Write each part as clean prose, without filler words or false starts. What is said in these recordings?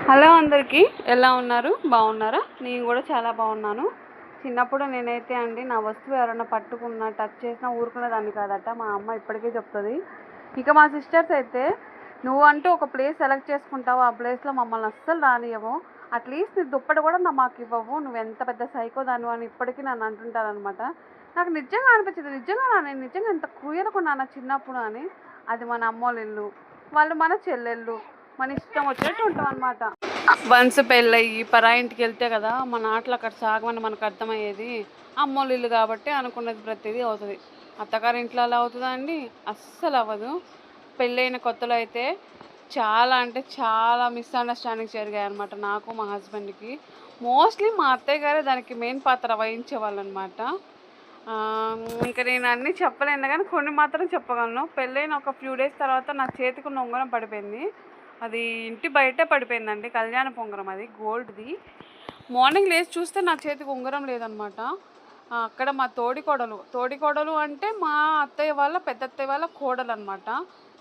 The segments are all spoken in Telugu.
హలో అందరికీ, ఎలా ఉన్నారు? బాగున్నారా? నేను కూడా చాలా బాగున్నాను. చిన్నప్పుడు నేనైతే అండి నా వస్తువు ఎవరైనా పట్టుకున్నా టచ్ చేసినా ఊరుకునేదాన్ని కాదట. మా అమ్మ ఇప్పటికీ చెప్తుంది. ఇక మా సిస్టర్స్ అయితే నువ్వంటూ ఒక ప్లేస్ సెలెక్ట్ చేసుకుంటావు, ఆ ప్లేస్లో మమ్మల్ని అస్సలు రానియవు, అట్లీస్ట్ నీ దుప్పటి కూడా మాకు ఇవ్వవు, నువ్వు ఎంత పెద్ద సైకో దానివి అని ఇప్పటికీ నన్ను అంటుంటారనమాట. నాకు నిజంగా అనిపించింది, నిజంగా నేను నిజంగా ఎంత క్రూయలకున్నాను చిన్నప్పుడు అని. అది మన అమ్మోళ్ళ ఇల్లు, వాళ్ళు మన చెల్లెళ్ళు, మన ఇష్టం వచ్చినట్టు ఉంటాం అనమాట. వన్స్ పెళ్ళయ్యి పరాయింటికి వెళ్తే కదా మన ఆటలు అక్కడ సాగమని మనకు అర్థమయ్యేది. అమ్మోళ్ళ ఇల్లు కాబట్టి అనుకున్నది ప్రతిదీ అవుతుంది. అత్తగారి ఇంట్లో అలా అవుతుందా అండి? అస్సలు అవ్వదు. పెళ్ళైన కొత్తలో అయితే చాలా అంటే చాలా మిస్అండర్స్టాండింగ్స్ జరిగాయి అనమాట నాకు మా హస్బెండ్కి. మోస్ట్లీ మా అత్తయ్య గారే దానికి మెయిన్ పాత్ర వహించేవాళ్ళు అనమాట. ఇంకా నేను అన్నీ చెప్పలేను కానీ కొన్ని మాత్రం చెప్పగలను. పెళ్ళైన ఒక ఫ్యూ డేస్ తర్వాత నా చేతికి ఉన్న ఉంగరం పడిపోయింది. అది ఇంటి బయటే పడిపోయిందండి, కళ్యాణ ఉంగరం, అది గోల్డ్ది. మార్నింగ్ లేచి చూస్తే నా చేతికి ఉంగరం లేదనమాట. అక్కడ మా తోడికోడలు అంటే మా అత్తయ్య వాళ్ళ పెద్ద అత్తయ్య వాళ్ళ కోడలు అనమాట.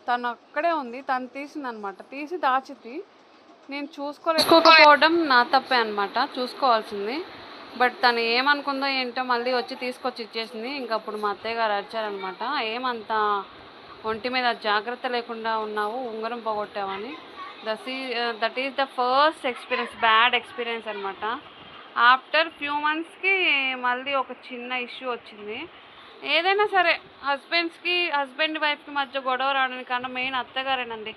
తను అక్కడే ఉంది, తను తీసిందనమాట, తీసి దాచింది. నేను చూసుకోలేకపోవడం నా తప్పే అనమాట, చూసుకోవాల్సింది. బట్ తను ఏమనుకుందో ఏంటో మళ్ళీ వచ్చి తీసుకొచ్చి ఇచ్చేసింది. ఇంకా అప్పుడు మా అత్తయ్య గారు అరిచారనమాట, ఏమంతా ఒంటి మీద జాగ్రత్త లేకుండా ఉన్నావు, ఉంగరం పోగొట్టావని. That is the first experience, bad experience అనమాట. ఆఫ్టర్ ఫ్యూ మంత్స్కి మళ్ళీ ఒక చిన్న ఇష్యూ వచ్చింది. ఏదైనా సరే హస్బెండ్ వైఫ్కి మధ్య గొడవ రావడానికి కారణం మెయిన్ అత్తగారేనండి.